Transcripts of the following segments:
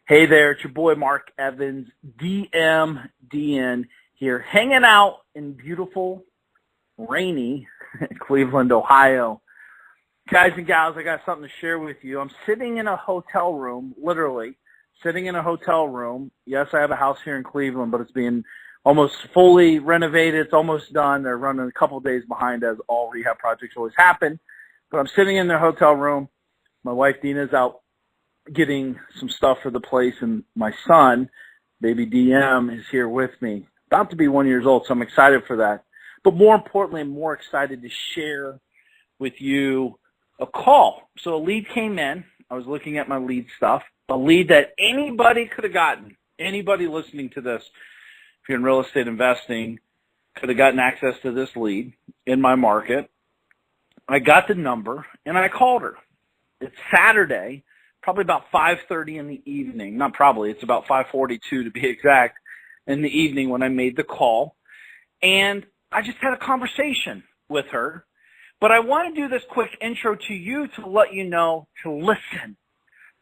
Hey there, it's your boy Mark Evans, DMDN here, hanging out in beautiful, rainy Cleveland, Ohio. Guys and gals, I got something to share with you. I'm sitting in a hotel room, literally sitting in a hotel room. Yes, I have a house here in Cleveland, but it's being almost fully renovated. It's almost done. They're running a couple of days behind, as all rehab projects always happen. But I'm sitting in the hotel room. My wife Dina's out getting some stuff for the place, and my son, baby DM, is here with me. About to be 1 year old, so I'm excited for that. But more importantly, I'm more excited to share with you a call. So a lead came in. I was looking at my lead stuff. A lead that anybody could have gotten. Anybody listening to this, if you're in real estate investing, could have gotten access to this lead in my market. I got the number, and I called her. It's Saturday, probably about 5:30 in the evening. Not probably, it's about 5:42 to be exact in the evening when I made the call. And I just had a conversation with her. But I want to do this quick intro to you to let you know to listen.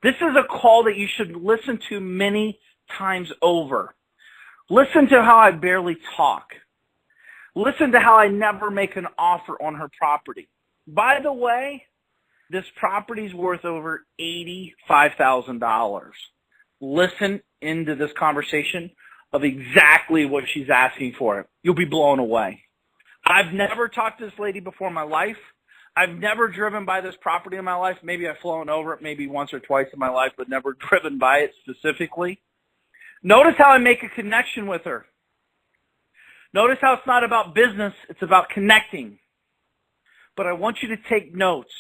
This is a call that you should listen to many times over. Listen to how I barely talk. Listen to how I never make an offer on her property. By the way, this property's worth over $85,000. Listen into this conversation of exactly what she's asking for. You'll be blown away. I've never talked to this lady before in my life. I've never driven by this property in my life. Maybe I've flown over it maybe once or twice in my life, but never driven by it specifically. Notice how I make a connection with her. Notice how it's not about business, it's about connecting. But I want you to take notes.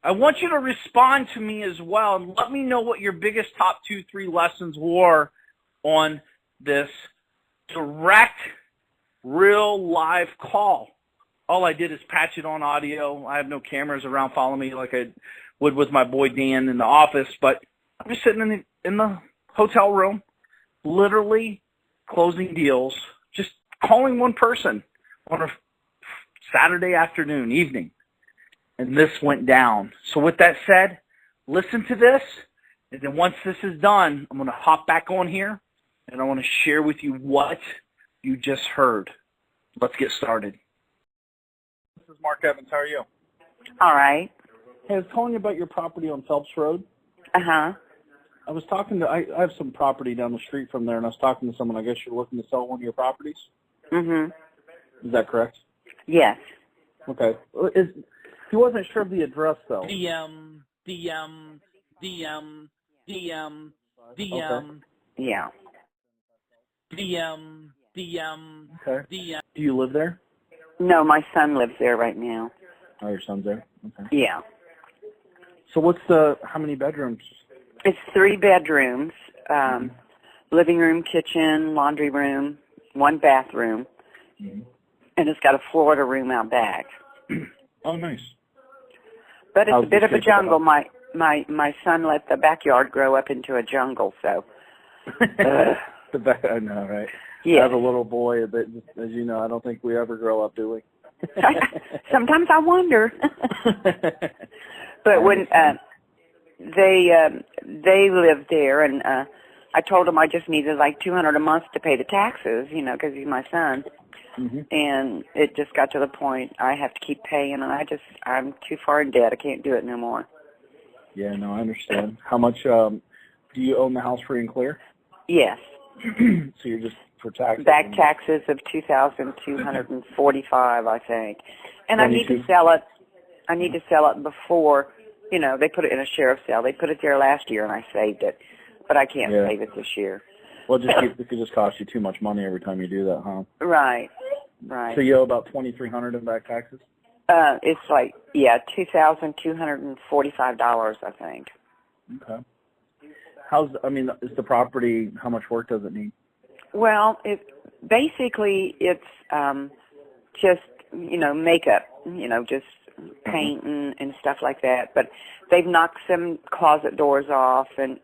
I want you to respond to me as well and let me know what your biggest top 2-3 lessons were on this direct, real live call. All I did is patch it on audio. I have no cameras around following me like I would with my boy Dan in the office, but I'm just sitting in the hotel room, literally closing deals, just calling one person on a Saturday afternoon, evening. And this went down. So with that said, listen to this. And then once this is done, I'm going to hop back on here. And I want to share with you what you just heard. Let's get started. This is Mark Evans. How are you? All right. Hey, I was calling you about your property on Phelps Road. Uh-huh. I was talking to, I have some property down the street from there, and I was talking to someone. I guess you're looking to sell one of your properties? Mm-hmm. Is that correct? Yes. Okay. He wasn't sure of the address, though. Okay. Yeah. Okay. Do you live there? No, my son lives there right now. Oh, your son's there? Okay. Yeah. So how many bedrooms? It's 3 bedrooms, living room, kitchen, laundry room, 1 bathroom, and it's got a Florida room out back. Oh, nice. But it's a bit of a jungle. My son let the backyard grow up into a jungle, so. I know, right? Yeah. I have a little boy, but as you know, I don't think we ever grow up, do we? Sometimes I wonder. But when they lived there, and I told him I just needed like $200 a month to pay the taxes, because he's my son. Mm-hmm. And it just got to the point I have to keep paying, and I'm too far in debt. I can't do it no more. Yeah, no, I understand. How much do you own the house free and clear? Yes. So you're just for taxes? Back taxes of $2,245, I think. And I need to sell it. I need to sell it before, they put it in a sheriff's sale. They put it there last year, and I saved it. But I can't save it this year. Well, it could just cost you too much money every time you do that, huh? Right. So you owe about $2,300 in back taxes? It's like, $2,245, I think. Okay. Is the property, how much work does it need? Well, it's just, makeup, just painting and stuff like that. But they've knocked some closet doors off, and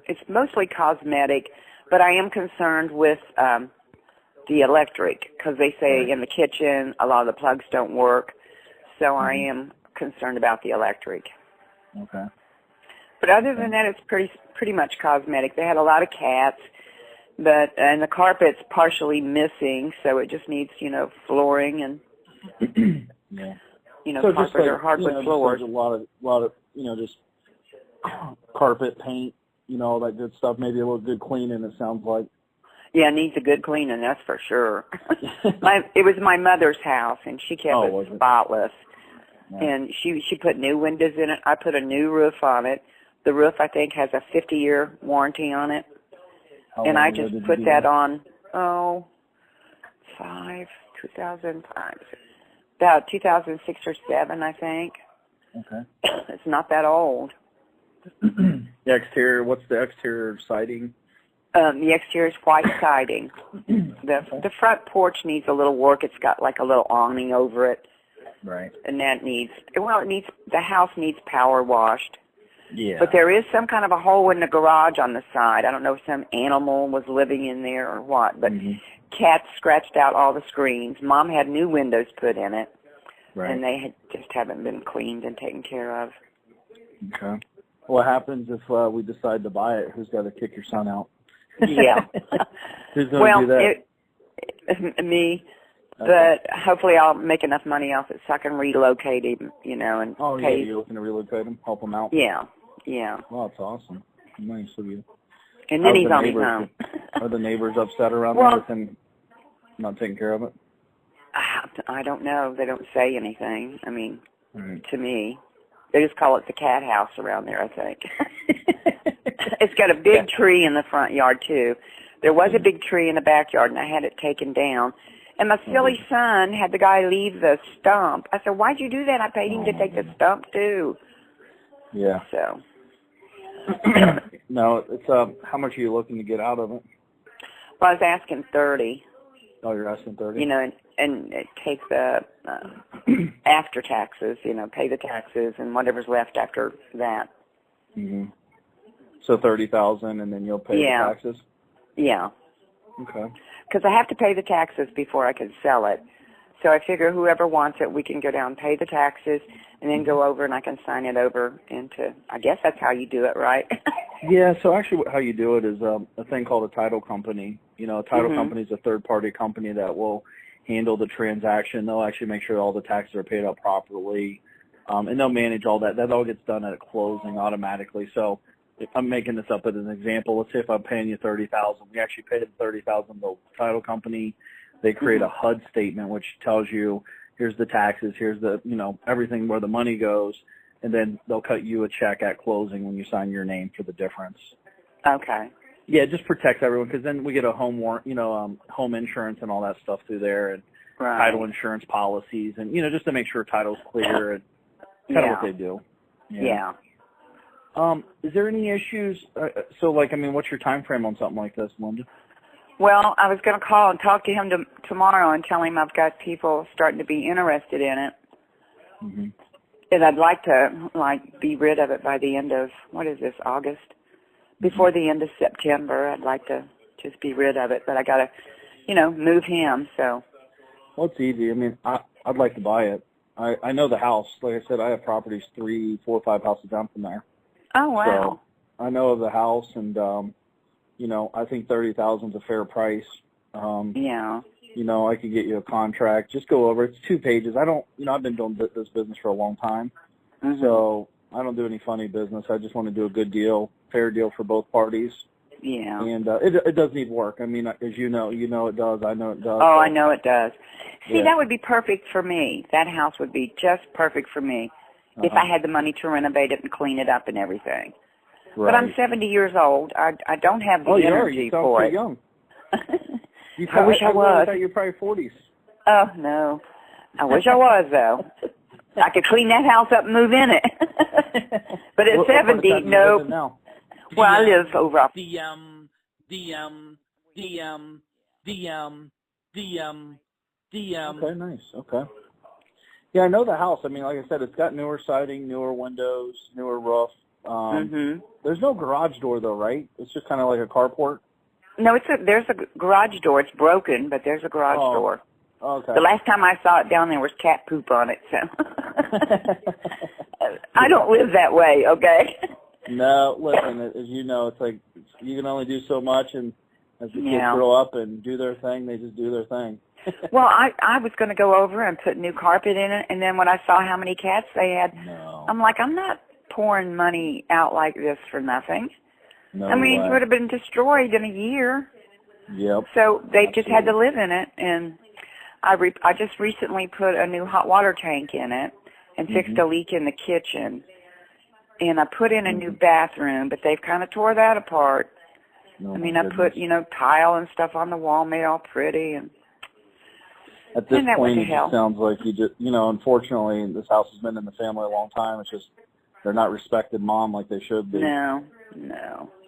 it's mostly cosmetic. But I am concerned with the electric, because they say in the kitchen a lot of the plugs don't work. So I am concerned about the electric. Okay. But other than that, it's pretty much cosmetic. They had a lot of cats, and the carpet's partially missing, so it just needs, flooring and, yeah. So carpet or hardwood floors. Just a lot of, just carpet, paint, all that good stuff. Maybe a little good cleaning, it sounds like. Yeah, it needs a good cleaning, that's for sure. It was my mother's house, and she kept it spotless. Yeah. And she put new windows in it. I put a new roof on it. The roof, I think, has a 50-year warranty on it. And I just put that on, 2005, about 2006 or 7, I think. Okay. It's not that old. The exterior, what's the exterior siding? The exterior is white siding. The front porch needs a little work. It's got like a little awning over it. Right. And that the house needs power washed. Yeah. But there is some kind of a hole in the garage on the side. I don't know if some animal was living in there or what, but cats scratched out all the screens. Mom had new windows put in it, and they just haven't been cleaned and taken care of. Okay. What happens if we decide to buy it? Who's got to kick your son out? Yeah. Who's going to do that? Me. Okay. But hopefully I'll make enough money off it so I can relocate him, and Oh, pay. yeah, you're looking to relocate him, help him out? Yeah. Well, that's awesome. Nice of you. And then he's on his own. Are the neighbors upset around there with him not taking care of it? I don't know. They don't say anything. I mean, to me. They just call it the cat house around there, I think. It's got a big tree in the front yard, too. There was a big tree in the backyard, and I had it taken down. And my silly son had the guy leave the stump. I said, why'd you do that? I paid him to take the stump, too. Yeah. So. No, it's how much are you looking to get out of it? Well, I was asking 30. Oh, you're asking 30? And take the after taxes, pay the taxes and whatever's left after that. Mm-hmm. So $30,000, and then you'll pay the taxes? Yeah. Okay. Because I have to pay the taxes before I can sell it. So I figure whoever wants it, we can go down, pay the taxes, and then go over and I can sign it over into, I guess that's how you do it, right? Yeah, so actually how you do it is a thing called a title company. A title company is a third-party company that will handle the transaction. They'll actually make sure all the taxes are paid up properly, and they'll manage all that. That all gets done at closing automatically. So if I'm making this up as an example, let's say if I'm paying you $30,000, we actually pay the $30,000 to the title company. They create a HUD statement which tells you here's the taxes, here's the everything where the money goes, and then they'll cut you a check at closing when you sign your name for the difference. Okay. Yeah, it just protects everyone because then we get a home home insurance and all that stuff through there, and title insurance policies, and just to make sure title's clear and kind of what they do. Yeah. Is there any issues? What's your time frame on something like this, Linda? Well, I was going to call and talk to him tomorrow and tell him I've got people starting to be interested in it. Mm-hmm. And I'd like to be rid of it by the end of August. Before the end of September, I'd like to just be rid of it, but I got to, move him. So. Well, it's easy. I mean, I'd like to buy it. I know the house. Like I said, I have properties 3, 4, 5 houses down from there. Oh wow. So I know of the house, and I think $30,000 is a fair price. Yeah. I could get you a contract. Just go over it. It's 2 pages. I've been doing this business for a long time, so I don't do any funny business. I just want to do a good deal, fair deal for both parties. Yeah. And it does need work. I mean, as you know it does. I know it does. Oh, I know it does. See, that would be perfect for me. That house would be just perfect for me if I had the money to renovate it and clean it up and everything. Right. But I'm 70 years old. I don't have the energy for it. You sound young. I wish I was. I thought you were probably 40s. Oh, no. I wish I was, though. I could clean that house up and move in it. But at 70, nope. Well, I live over off. Okay, nice. Okay. Yeah, I know the house. I mean, like I said, it's got newer siding, newer windows, newer roof. There's no garage door, though, right? It's just kind of like a carport? No, there's a garage door. It's broken, but there's a garage door. Okay. The last time I saw it down there was cat poop on it, so. I don't live that way, okay? No, listen, as you know, it's like you can only do so much, and as the kids grow up and do their thing, they just do their thing. Well, I was going to go over and put new carpet in it, and then when I saw how many cats they had, I'm like, I'm not pouring money out like this for nothing. No I mean, way. it would have been destroyed in a year. Yep. So they just had to live in it, and I just recently put a new hot water tank in it and fixed a leak in the kitchen. And I put in a new bathroom, but they've kind of tore that apart. I mean, I put, tile and stuff on the wall, made all pretty. And at this point, it just sounds like you just, unfortunately, this house has been in the family a long time. It's just they're not respected mom like they should be. No.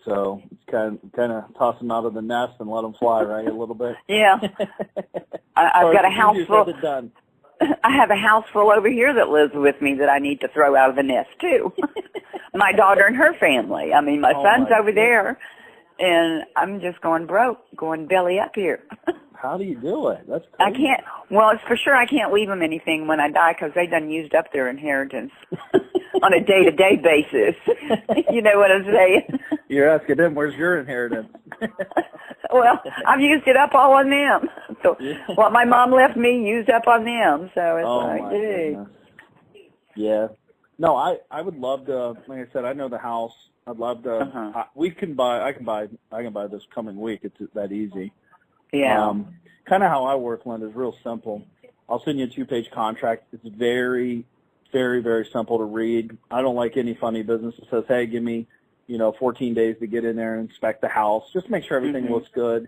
So it's kind of toss them out of the nest and let them fly, right, a little bit? Yeah. I've got a house full. I have a house full over here that lives with me that I need to throw out of the nest, too. My daughter and her family. I mean, my son's over there, and I'm just going broke, going belly up here. How do you do it? That's crazy. I can't. Well, it's for sure I can't leave them anything when I die because they done used up their inheritance on a day-to-day basis. You know what I'm saying? You're asking them, where's your inheritance? Well, I've used it up all on them. So what my mom left me used up on them. So it's goodness. Yeah. No, I would love to. Like I said, I know the house. I'd love to. I can buy this coming week. It's that easy. Yeah. Kind of how I work, Linda, is real simple. I'll send you a 2-page contract. It's very, very, very simple to read. I don't like any funny business that says, hey, give me, 14 days to get in there and inspect the house. Just make sure everything looks good.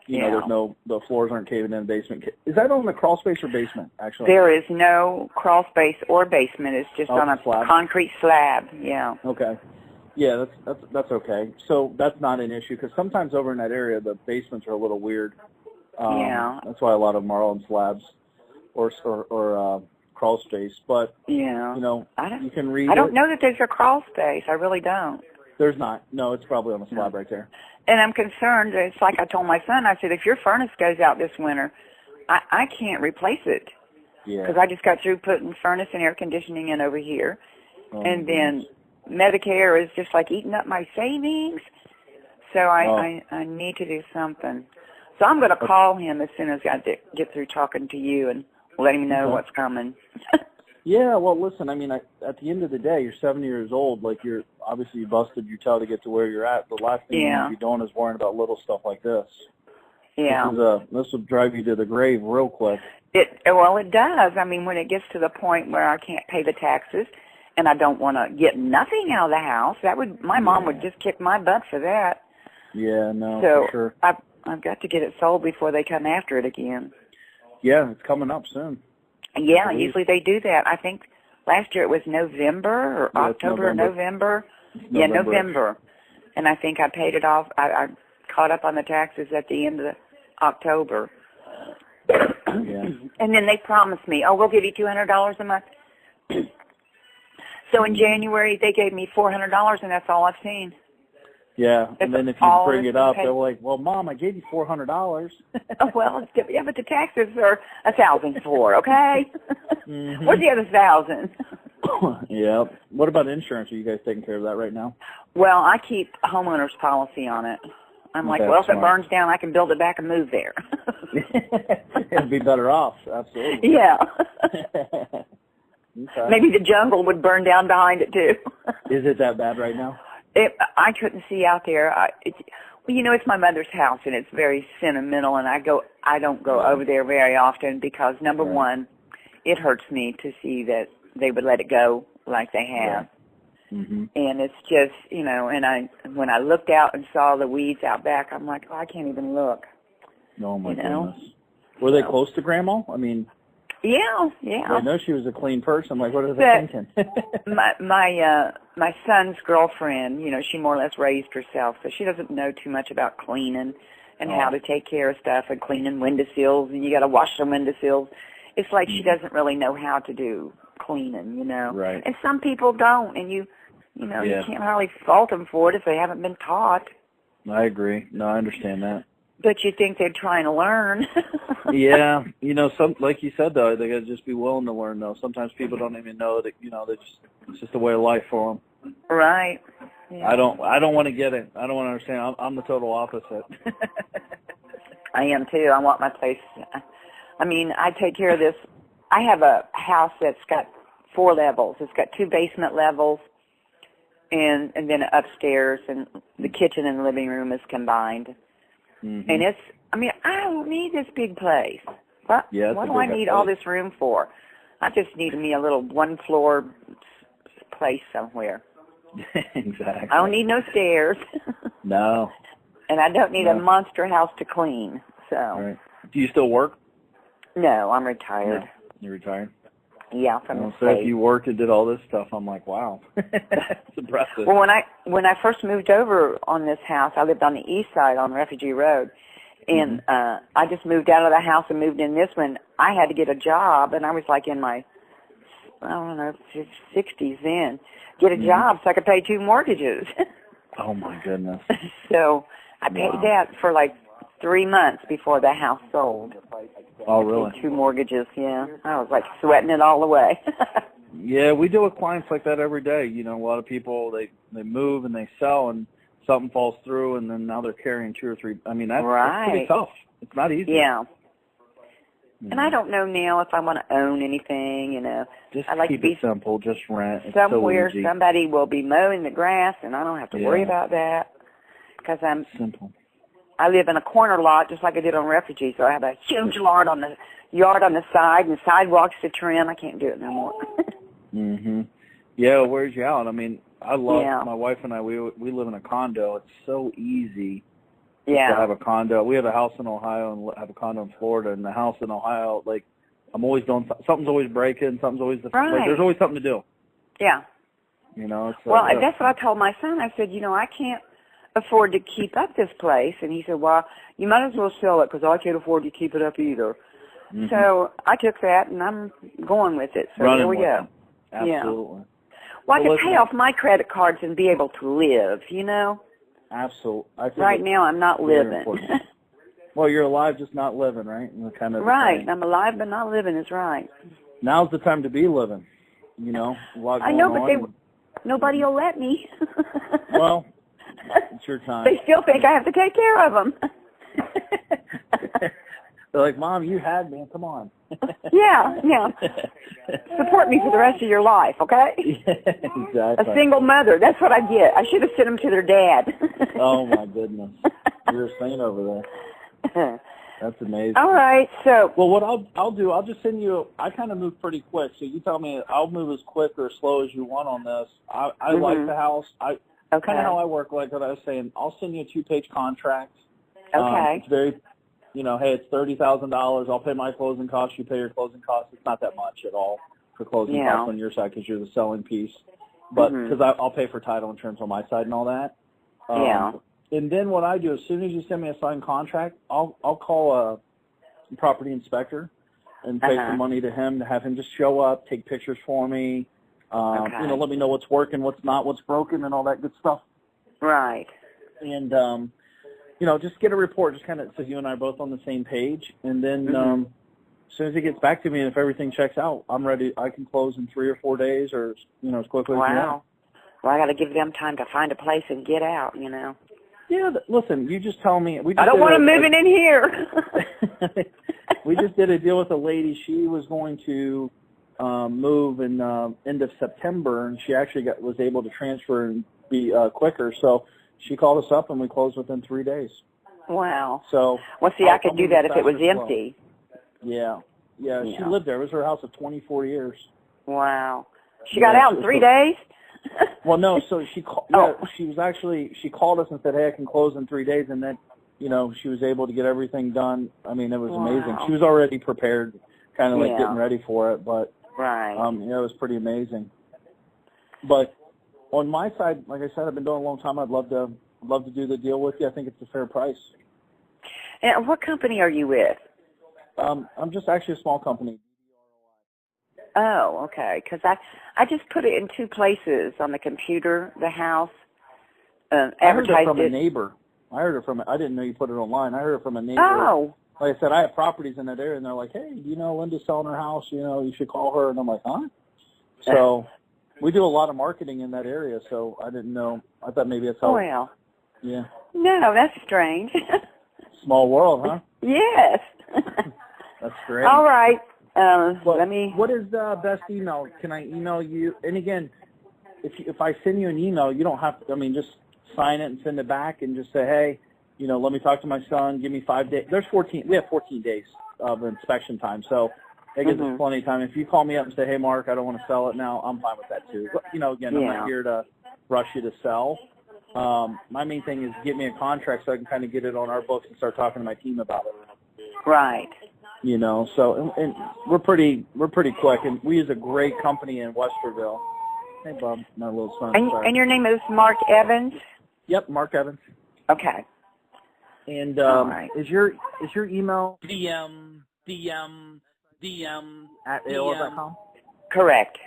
There's the floors aren't caving in the basement. Is that on the crawl space or basement, actually? There is no crawl space or basement. It's just on a slab. Concrete slab, yeah. Okay. Yeah, that's okay. So that's not an issue because sometimes over in that area the basements are a little weird. That's why a lot of them are on slabs or crawl space. But you can read. I don't know that there's a crawl space. I really don't. There's not. No, it's probably on the slab right there. And I'm concerned. It's like I told my son. I said, if your furnace goes out this winter, I can't replace it. Yeah. Because I just got through putting furnace and air conditioning in over here, and then Medicare is just like eating up my savings, so I need to do something. So I'm going to call him as soon as I get through talking to you and let him know what's coming. Yeah, well, listen, I mean, at the end of the day, you're 70 years old. Like, you busted your toe to get to where you're at. The last thing you need to be doing is worrying about little stuff like this. Yeah. This will drive you to the grave real quick. It does. I mean, when it gets to the point where I can't pay the taxes, and I don't want to get nothing out of the house. My mom would just kick my butt for that. Yeah, no, so for sure. I've got to get it sold before they come after it again. Yeah, it's coming up soon. Yeah, usually they do that. I think last year it was November or October or November. Yeah, November. And I think I paid it off. I caught up on the taxes at the end of October. Yeah. And then they promised me, we'll give you $200 a month. So in January, they gave me $400, and that's all I've seen. Yeah, and then if you bring it up, they're like, well, Mom, I gave you $400. Oh, well, yeah, but the taxes are $1,004, okay? Where's the other $1,000? Yeah. What about insurance? Are you guys taking care of that right now? Well, I keep a homeowner's policy on it. I'm like, well, if it burns down, I can build it back and move there. It'd be better off, absolutely. Yeah. Okay. Maybe the jungle would burn down behind it, too. Is it that bad right now? I couldn't see out there. It's my mother's house, and it's very sentimental, and I don't go over there very often because, number one, it hurts me to see that they would let it go like they have. Yeah. Mm-hmm. And it's just, and when I looked out and saw the weeds out back, I'm like, I can't even look. Oh, my goodness. Were they close to Grandma? I mean... Yeah. I know she was a clean person. Like, what are they thinking? my son's girlfriend, she more or less raised herself, so she doesn't know too much about cleaning and how to take care of stuff and cleaning windowsills, and you got to wash the windowsills. It's like she doesn't really know how to do cleaning, Right. And some people don't, and you can't hardly fault them for it if they haven't been taught. I agree. No, I understand that. But you think they're trying to learn. Yeah, some like you said though, they got to just be willing to learn though. Sometimes people don't even know that it's just a way of life for them. Right. Yeah. I don't want to get it. I don't want to understand. I'm the total opposite. I am too. I want my place. I mean, I take care of this. I have a house that's got 4 levels. It's got 2 basement levels, and then upstairs, and the kitchen and the living room is combined. Mm-hmm. And I mean, I don't need this big place. What do I need all this room for? I just need me a little 1-floor place somewhere. Exactly. I don't need no stairs. No. And I don't need a monster house to clean. So. Right. Do you still work? No, I'm retired. No. You're retired? Yeah, from the so state. if you worked and did all this stuff, I'm like, wow. It's impressive. Well, when I first moved over on this house, I lived on the east side on Refugee Road. And I just moved out of the house and moved in this one. I had to get a job, and I was like in my, I don't know, 60s then. Get a job so I could pay 2 mortgages. Oh, my goodness. So I paid that for like 3 months before the house sold. Oh, really? 2 mortgages, yeah. I was like sweating it all away. Yeah, we deal with clients like that every day. You know, a lot of people, they move and they sell, and something falls through, and then now they're carrying 2 or 3. I mean, that's pretty tough. It's not easy. Yeah. And I don't know now if I want to own anything, you know. Just I like keep to be it simple. Just rent. It's somewhere so easy. somebody will be mowing the grass, and I don't have to worry about that because simple. I live in a corner lot just like I did on Refugee, so I have a huge yard on the side and sidewalks to trim. I can't do it no more. Yeah, it wears you out. I mean, I love my wife and I. We live in a condo. It's so easy. To have a condo. We have a house in Ohio and have a condo in Florida. And the house in Ohio, like, I'm always doing something's always breaking. Something's always like, there's always something to do. Yeah. You know. It's, well, that's what I told my son. I said, you know, I can't afford to keep up this place. And he said, well, you might as well sell it because I can't afford to keep it up either. So I took that and I'm going with it. So here we go. Absolutely. Yeah. Well, I can pay off my credit cards and be able to live, you know. Absolutely. Right now, I'm not living. Well, you're alive, just not living, right? Kind of right. I'm alive, but not living is right. Now's the time to be living. You know, I know, but nobody will let me. Well, it's your time. They still think I have to take care of them. They're like, Mom, you had me. Come on. Yeah. Support me for the rest of your life, okay? Yeah, exactly. A single mother. That's what I get. I should have sent them to their dad. Oh, my goodness. You're a saint over there. That's amazing. All right, so. Well, what I'll do, I'll just send you, I kind of move pretty quick, so you tell me I'll move as quick or as slow as you want on this. I like the house. Kind of how I work, like what I was saying. I'll send you a 2-page contract. Okay. It's very, you know, hey, it's $30,000. I'll pay my closing costs. You pay your closing costs. It's not that much at all for closing costs on your side because you're the selling piece. But because I'll pay for title insurance on my side and all that. And then what I do, as soon as you send me a signed contract, I'll call a property inspector and pay some money to him to have him just show up, take pictures for me, you know, let me know what's working, what's not, what's broken, and all that good stuff. Right. And, you know, just get a report, just kind of so you and I are both on the same page. And then as soon as he gets back to me, and if everything checks out, I'm ready. I can close in 3 or 4 days or, you know, as quickly as you want. Well, I got to give them time to find a place and get out, you know. Yeah, listen, you just tell me. I don't want them moving in here. We just did a deal with a lady. She was going to move in end of September, and she actually was able to transfer and be quicker. So she called us up, and we closed within 3 days. Wow. So well, see, I could do that if it was empty. Yeah. She lived there. It was her house of 24 years. Wow. She got out in 3 days? Well, no. So she called us and said, "Hey, I can close in 3 days," and then, you know, she was able to get everything done. I mean, it was amazing. She was already prepared, kind of like getting ready for it, but yeah, it was pretty amazing. But on my side, like I said, I've been doing it a long time. I'd love to do the deal with you. I think it's a fair price. And what company are you with? I'm just actually a small company. Oh, okay. Because I just put it in 2 places on the computer, the house. I heard it from a neighbor. I didn't know you put it online. I heard it from a neighbor. Oh. Like I said, I have properties in that area, and they're like, "Hey, you know, Linda's selling her house. You know, you should call her." And I'm like, "Huh?" So We do a lot of marketing in that area, so I didn't know. I thought maybe that's how. Well. Yeah. No, that's strange. Small world, huh? Yes. That's great. All right. Well, Let me. What is the best email? Can I email you? And again, if I send you an email, you don't have to. I mean, just sign it and send it back, and just say, hey, let me talk to my son. Give me 5 days. There's 14. We have 14 days of inspection time, so that gives us plenty of time. If you call me up and say, hey, Mark, I don't want to sell it now, I'm fine with that too. But, again, I'm not here to rush you to sell. My main thing is get me a contract so I can kind of get it on our books and start talking to my team about it. Right. So and we're pretty quick, and we use a great company in Westerville. Hey, Bob, my little son. And your name is Mark Evans? Yep, Mark Evans. Okay. And right. is your email DM at AOL.com? Correct.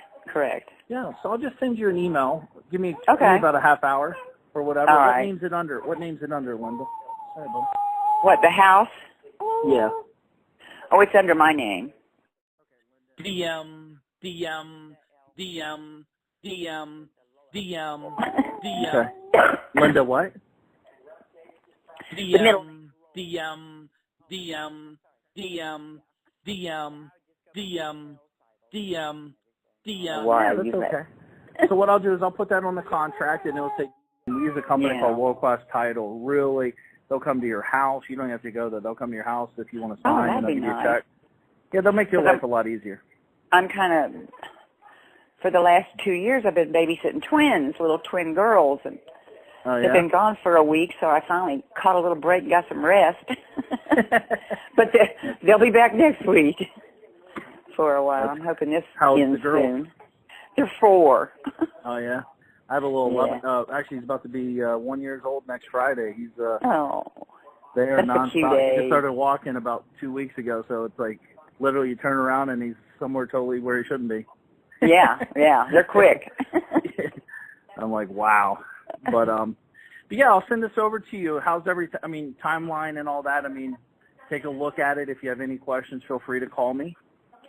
Yeah, so I'll just send you an email. Give me about a half hour or whatever. All what right. name's it under? Linda? Sorry, Bob. What, the house? Yeah. Oh, it's under my name. DM. Okay. Linda what? DM. Why? That's okay. So what I'll do is I'll put that on the contract, and it'll say we use a company called World Class Title. Really, they'll come to your house. You don't have to go there. They'll come to your house if you want to sign and they'll give you a check. Yeah, they'll make your life a lot easier. I'm kind of, for the last 2 years, I've been babysitting twins, little twin girls, and they've been gone for a week, so I finally caught a little break and got some rest. But they'll be back next week for a while. I'm hoping this ends soon. They're 4. Oh, yeah? I have a little 11. Actually, he's about to be 1 year old next Friday. He's they are nonstop. He just started walking about 2 weeks ago, so it's like literally you turn around and he's somewhere totally where he shouldn't be. Yeah, they're quick. I'm like, wow. But yeah, I'll send this over to you. How's everything? I mean, timeline and all that. I mean, take a look at it. If you have any questions, feel free to call me.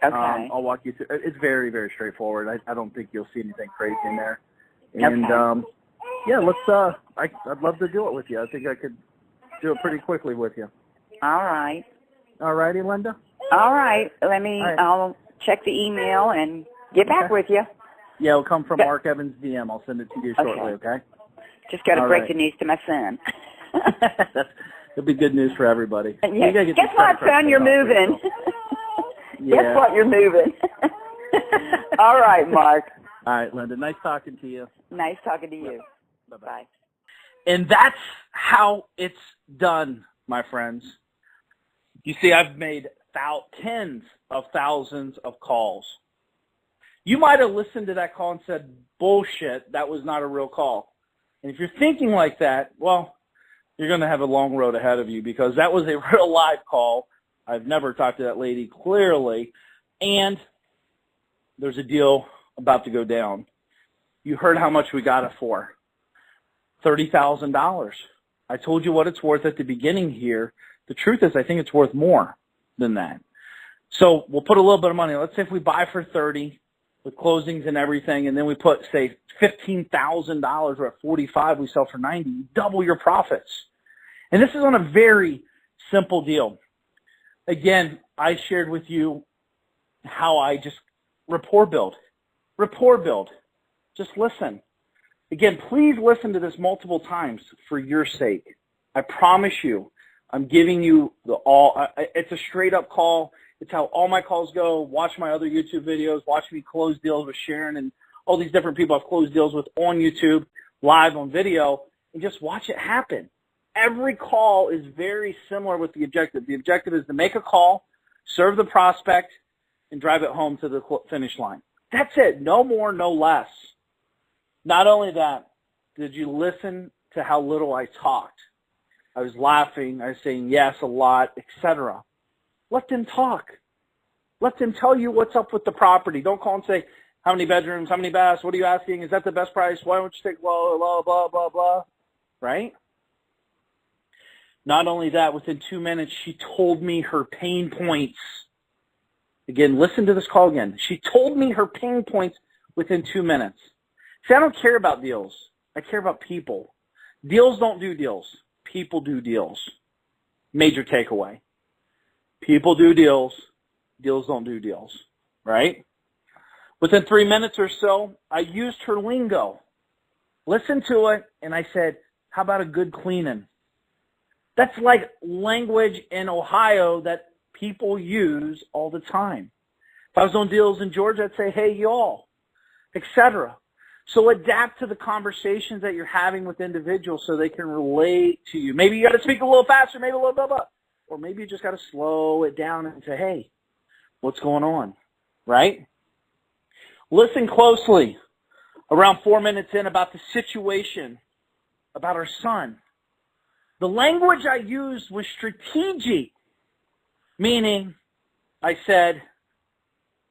Okay. I'll walk you through. It's very, very straightforward. I don't think you'll see anything crazy in there. And yeah, let's. I'd love to do it with you. I think I could do it pretty quickly with you. All right. All righty, Linda. All right. I'll check the email and get back with you. Yeah, it'll come from Mark Evans DM. I'll send it to you shortly. Okay. Just got to break the news to my son. It'll be good news for everybody. Yeah. Guess what, son? You're moving. Guess what? You're moving. All right, Mark. All right, Linda. Nice talking to you. Nice talking to you. Bye-bye. And that's how it's done, my friends. You see, I've made tens of thousands of calls. You might have listened to that call and said, bullshit, that was not a real call. And if you're thinking like that, well, you're going to have a long road ahead of you because that was a real live call. I've never talked to that lady clearly. And there's a deal about to go down. You heard how much we got it for. $30,000. I told you what it's worth at the beginning here. The truth is I think it's worth more than that. So we'll put a little bit of money. Let's say if we buy for 30 with closings and everything, and then we put, say, $15,000 or at 45, we sell for 90, you double your profits. And this is on a very simple deal. Again, I shared with you how I just rapport build. Just listen. Again, please listen to this multiple times for your sake. I promise you, I'm giving you it's a straight up call. It's how all my calls go. Watch my other YouTube videos. Watch me close deals with Sharon and all these different people I've closed deals with on YouTube, live on video, and just watch it happen. Every call is very similar with the objective. The objective is to make a call, serve the prospect, and drive it home to the finish line. That's it. No more, no less. Not only that, did you listen to how little I talked? I was laughing. I was saying yes a lot, etc. Let them talk. Let them tell you what's up with the property. Don't call and say, how many bedrooms, how many baths, what are you asking? Is that the best price? Why don't you take blah, blah, blah, blah, blah, right? Not only that, within 2 minutes, she told me her pain points. Again, listen to this call again. She told me her pain points within 2 minutes. See, I don't care about deals. I care about people. Deals don't do deals. People do deals. Major takeaway. People do deals. Deals don't do deals. Right? Within 3 minutes or so, I used her lingo. Listened to it, and I said, how about a good cleaning? That's like language in Ohio that people use all the time. If I was on deals in Georgia, I'd say, hey, y'all, etc. So adapt to the conversations that you're having with individuals so they can relate to you. Maybe you got to speak a little faster, maybe a little blah, blah. Or maybe you just got to slow it down and say, hey, what's going on? Right? Listen closely around 4 minutes in about the situation, about our son. The language I used was strategic, meaning I said,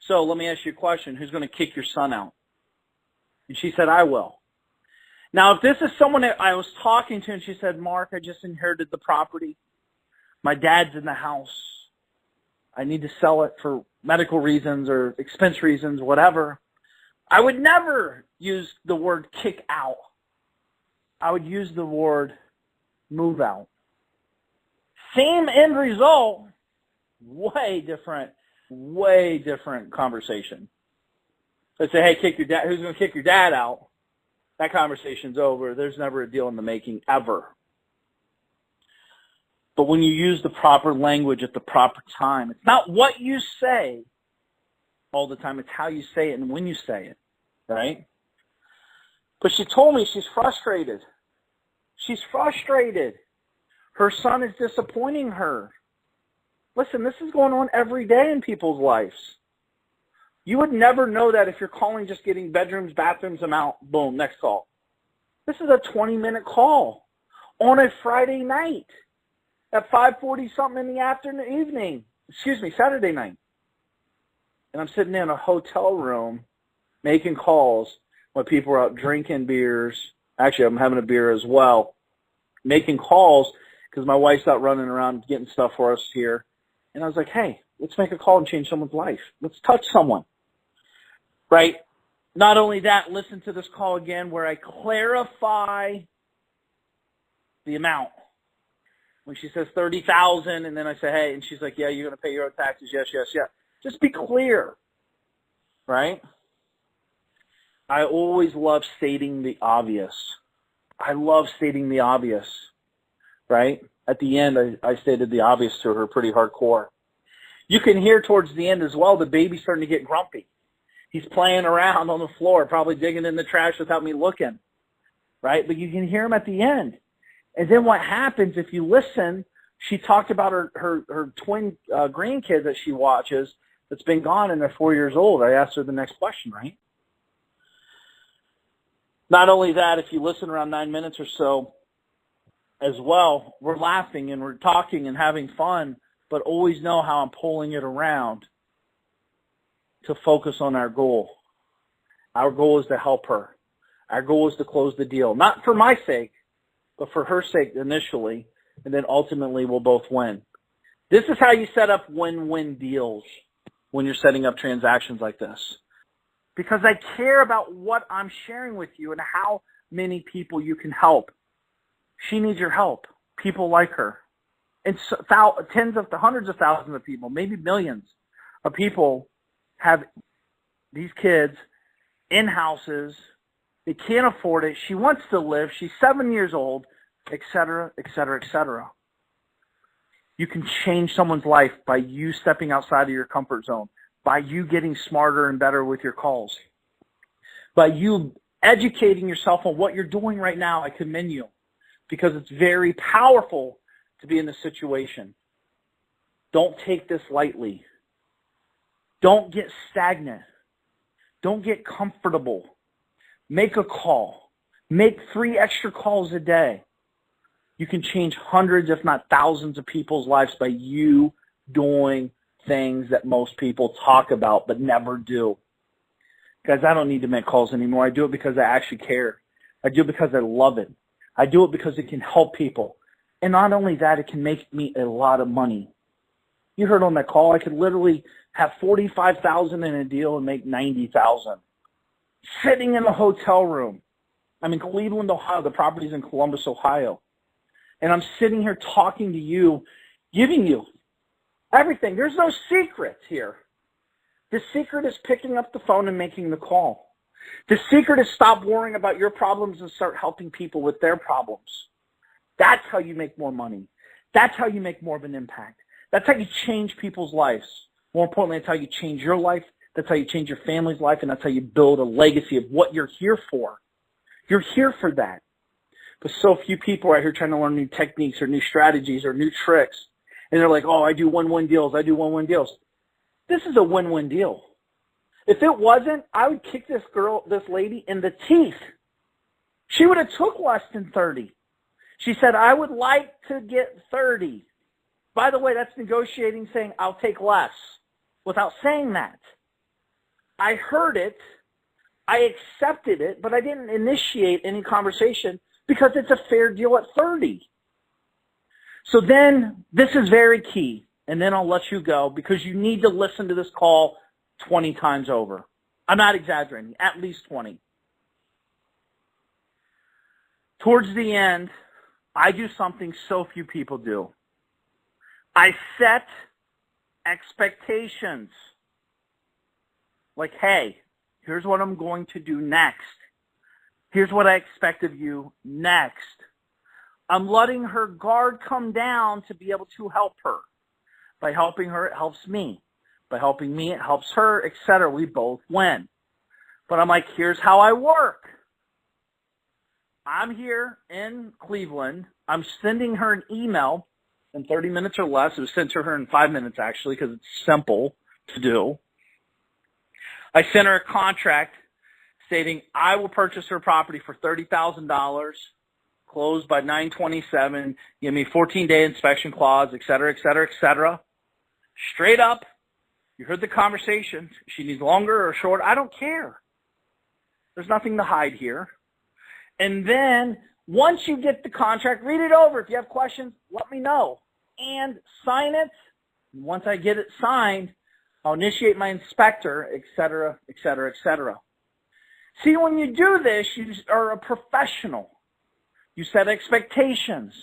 so let me ask you a question. Who's going to kick your son out? And she said, I will. Now, if this is someone that I was talking to and she said, Mark, I just inherited the property. My dad's in the house. I need to sell it for medical reasons or expense reasons, whatever. I would never use the word kick out. I would use the word move out. Same end result, way different conversation. So say, hey, kick your dad. Who's going to kick your dad out? That conversation's over. There's never a deal in the making ever. But when you use the proper language at the proper time, it's not what you say all the time. It's how you say it and when you say it, right? But she told me she's frustrated. She's frustrated. Her son is disappointing her. Listen, this is going on every day in people's lives. You would never know that if you're calling just getting bedrooms, bathrooms, I'm out, boom, next call. This is a 20-minute call on a Friday night at 5:40-something in the evening. Saturday night. And I'm sitting in a hotel room making calls when people are out drinking beers. Actually, I'm having a beer as well. Making calls because my wife's out running around getting stuff for us here. And I was like, hey, let's make a call and change someone's life. Let's touch someone. Right? Not only that, listen to this call again where I clarify the amount. When she says $30,000 and then I say, hey, and she's like, yeah, you're going to pay your own taxes. Yes, yes, yes. Just be clear. Right? I always love stating the obvious. I love stating the obvious. Right? At the end, I stated the obvious to her pretty hardcore. You can hear towards the end as well, the baby's starting to get grumpy. He's playing around on the floor, probably digging in the trash without me looking. Right? But you can hear him at the end. And then what happens if you listen, she talked about her twin grandkids that she watches that's been gone and they're 4 years old. I asked her the next question, right? Not only that, if you listen around 9 minutes or so as well, we're laughing and we're talking and having fun, but always know how I'm pulling it around to focus on our goal. Our goal is to help her. Our goal is to close the deal. Not for my sake, but for her sake initially, and then ultimately we'll both win. This is how you set up win-win deals when you're setting up transactions like this. Because I care about what I'm sharing with you and how many people you can help. She needs your help. People like her. And hundreds of thousands of people, maybe millions of people have these kids in houses. They can't afford it. She wants to live. She's 7 years old, et cetera, et cetera, et cetera. You can change someone's life by you stepping outside of your comfort zone, by you getting smarter and better with your calls, by you educating yourself on what you're doing right now. I commend you because it's very powerful to be in this situation. Don't take this lightly. Don't get stagnant. Don't get comfortable. Make a call. Make 3 extra calls a day. You can change hundreds, if not thousands of people's lives by you doing things that most people talk about but never do. Guys, I don't need to make calls anymore. I do it because I actually care. I do it because I love it. I do it because it can help people. And not only that, it can make me a lot of money. You heard on that call, I could literally have $45,000 in a deal and make $90,000. sitting in a hotel room. I'm in Cleveland, Ohio. The property's in Columbus, Ohio. And I'm sitting here talking to you, giving you everything. There's no secret here. The secret is picking up the phone and making the call. The secret is stop worrying about your problems and start helping people with their problems. That's how you make more money. That's how you make more of an impact. That's how you change people's lives. More importantly, that's how you change your life. That's how you change your family's life, and that's how you build a legacy of what you're here for. You're here for that. But so few people are out here trying to learn new techniques or new strategies or new tricks. And they're like, oh, I do win-win deals. I do win-win deals. This is a win-win deal. If it wasn't, I would kick this lady in the teeth. She would have took less than 30. She said, I would like to get 30. By the way, that's negotiating saying, I'll take less, without saying that. I heard it. I accepted it, but I didn't initiate any conversation because it's a fair deal at 30. So then, this is very key, and then I'll let you go because you need to listen to this call 20 times over. I'm not exaggerating, at least 20. Towards the end, I do something so few people do. I set expectations. Like, hey, here's what I'm going to do next. Here's what I expect of you next. I'm letting her guard come down to be able to help her. By helping her, it helps me. By helping me, it helps her, etc. We both win. But I'm like, here's how I work. I'm here in Cleveland. I'm sending her an email in 30 minutes or less. It was sent to her in 5 minutes, actually, because it's simple to do. I sent her a contract stating I will purchase her property for $30,000, close by 9/27, give me 14-day inspection clause, et cetera, et cetera, et cetera. Straight up, you heard the conversation. She needs longer or short. I don't care. There's nothing to hide here. And then once you get the contract, read it over. If you have questions, let me know. And sign it. Once I get it signed, I'll initiate my inspector, et cetera, et cetera, et cetera. See, when you do this, you are a professional. You set expectations.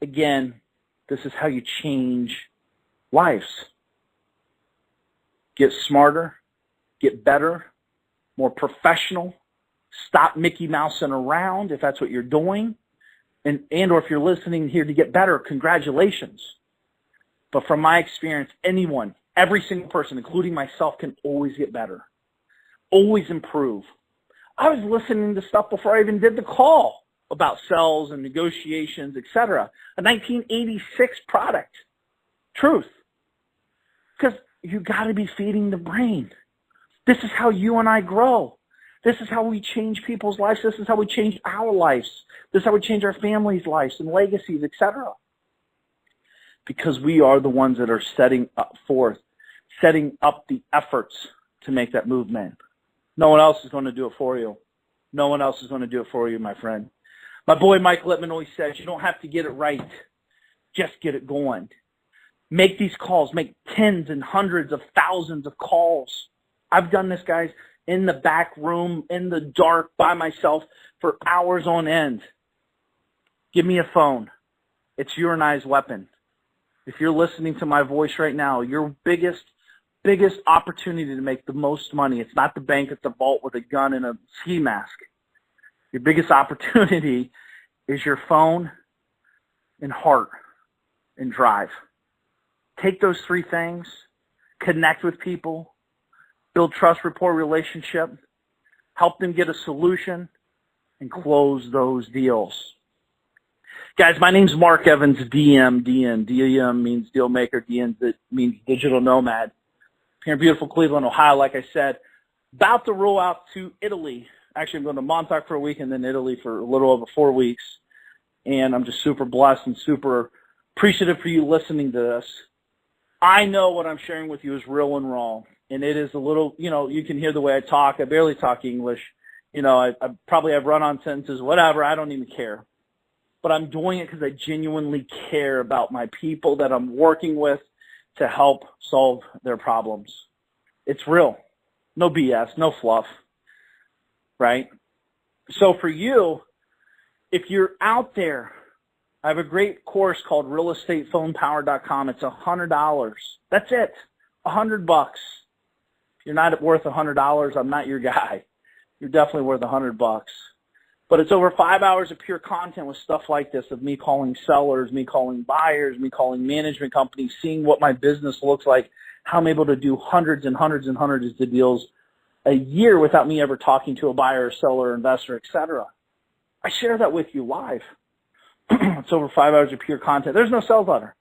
Again, this is how you change lives. Get smarter, get better, more professional. Stop Mickey Mousing around if that's what you're doing. And or if you're listening here to get better, congratulations. But from my experience, anyone, every single person, including myself, can always get better. Always improve. I was listening to stuff before I even did the call about sales and negotiations, etc. A 1986 product. Truth. Because you got to be feeding the brain. This is how you and I grow. This is how we change people's lives. This is how we change our lives. This is how we change our families' lives and legacies, etc. Because we are the ones that are setting up the efforts to make that movement. No one else is going to do it for you. No one else is going to do it for you, my friend. My boy Mike Littman always says, you don't have to get it right. Just get it going. Make these calls. Make tens and hundreds of thousands of calls. I've done this, guys, in the back room, in the dark, by myself for hours on end. Give me a phone. It's your and I's weapon. If you're listening to my voice right now, your biggest opportunity to make the most money, it's not the bank at the vault with a gun and a ski mask. Your biggest opportunity is your phone and heart and drive. Take those three things, connect with people, build trust, rapport, relationship, help them get a solution, and close those deals. Guys, my name's Mark Evans, DM. DM means deal maker. DN means digital nomad. Here in beautiful Cleveland, Ohio, like I said, about to roll out to Italy. Actually, I'm going to Montauk for a week and then Italy for a little over 4 weeks. And I'm just super blessed and super appreciative for you listening to this. I know what I'm sharing with you is real and raw. And it is a little, you can hear the way I talk. I barely talk English. I probably have run-on sentences, whatever. I don't even care. But I'm doing it because I genuinely care about my people that I'm working with to help solve their problems. It's real. No BS, no fluff. right? So for you, if you're out there, I have a great course called realestatephonepower.com. It's $100. That's it. $100. If you're not worth $100, I'm not your guy. You're definitely worth $100. But it's over 5 hours of pure content with stuff like this, of me calling sellers, me calling buyers, me calling management companies, seeing what my business looks like, how I'm able to do hundreds and hundreds and hundreds of deals a year without me ever talking to a buyer, seller, investor, etc. I share that with you live. It's over 5 hours of pure content. There's no sales letter.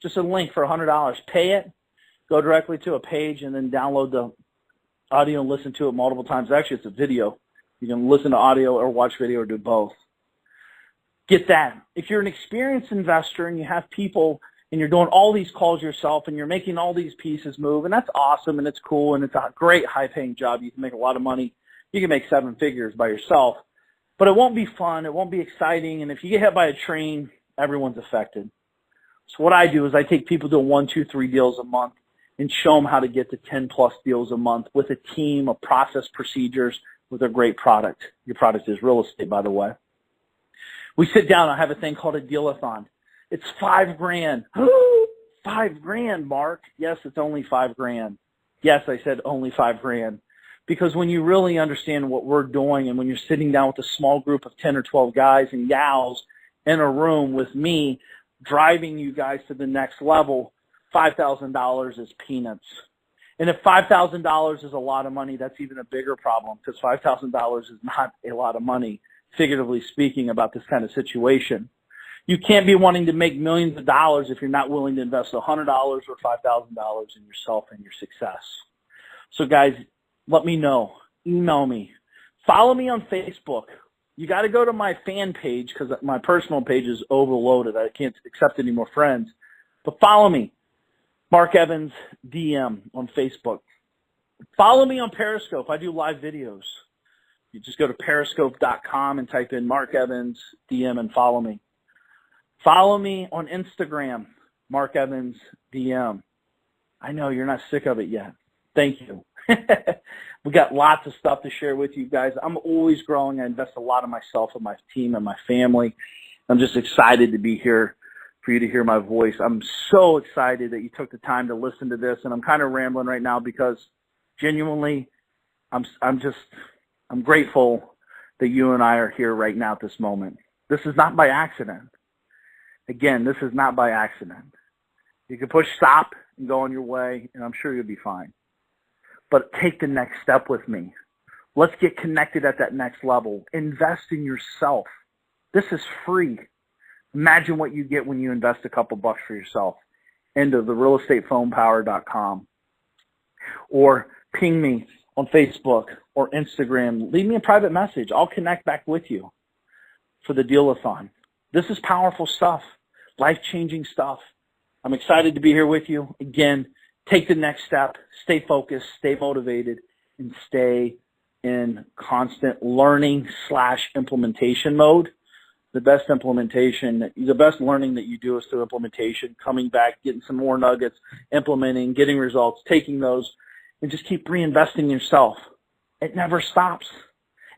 Just a link for $100. Pay it, go directly to a page, and then download the audio and listen to it multiple times. Actually, it's a video. You can listen to audio or watch video or do both. Get that. If you're an experienced investor and you have people and you're doing all these calls yourself and you're making all these pieces move, and that's awesome and it's cool and it's a great high-paying job. You can make a lot of money. You can make 7 figures by yourself. But it won't be fun. It won't be exciting. And if you get hit by a train, everyone's affected. So what I do is I take people doing 1, 2, 3 deals a month and show them how to get to 10-plus deals a month with a team of process procedures with a great product. Your product is real estate, by the way. We sit down. I have a thing called a deal-a-thon. It's $5,000. $5,000, Mark. Yes, it's only $5,000. Yes, I said only $5,000. Because when you really understand what we're doing and when you're sitting down with a small group of 10 or 12 guys and gals in a room with me driving you guys to the next level, $5,000 is peanuts. And if $5,000 is a lot of money, that's even a bigger problem, because $5,000 is not a lot of money, figuratively speaking, about this kind of situation. You can't be wanting to make millions of dollars if you're not willing to invest $100 or $5,000 in yourself and your success. So guys, let me know. Email me. Follow me on Facebook. You got to go to my fan page because my personal page is overloaded. I can't accept any more friends. But follow me. Mark Evans DM on Facebook. Follow me on Periscope. I do live videos. You just go to periscope.com and type in Mark Evans DM and follow me. Follow me on Instagram, Mark Evans DM. I know you're not sick of it yet. Thank you. We got lots of stuff to share with you guys. I'm always growing. I invest a lot of myself and my team and my family. I'm just excited to be here for you to hear my voice. I'm so excited that you took the time to listen to this, and I'm kind of rambling right now because genuinely I'm grateful that you and I are here right now at this moment. This is not by accident. Again, this is not by accident. You can push stop and go on your way, and I'm sure you'll be fine. But take the next step with me. Let's get connected at that next level. Invest in yourself. This is free. Imagine what you get when you invest a couple bucks for yourself into the realestatephonepower.com. Or ping me on Facebook or Instagram. Leave me a private message. I'll connect back with you for the deal-a-thon. This is powerful stuff, life-changing stuff. I'm excited to be here with you. Again, take the next step, stay focused, stay motivated, and stay in constant learning/implementation mode. The best learning that you do is through implementation, coming back, getting some more nuggets, implementing, getting results, taking those, and just keep reinvesting in yourself. It never stops.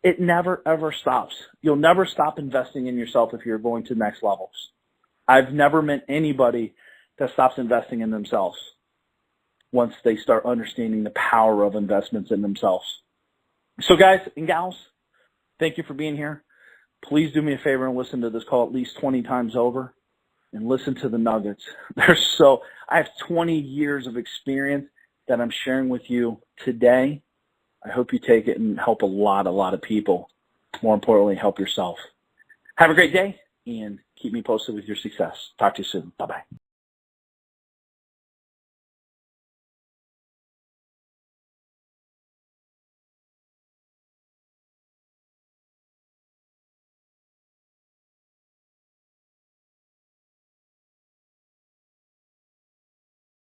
It never, ever stops. You'll never stop investing in yourself if you're going to next levels. I've never met anybody that stops investing in themselves once they start understanding the power of investments in themselves. So guys and gals, thank you for being here. Please do me a favor and listen to this call at least 20 times over and listen to the nuggets. I have 20 years of experience that I'm sharing with you today. I hope you take it and help a lot of people. More importantly, help yourself. Have a great day and keep me posted with your success. Talk to you soon. Bye-bye.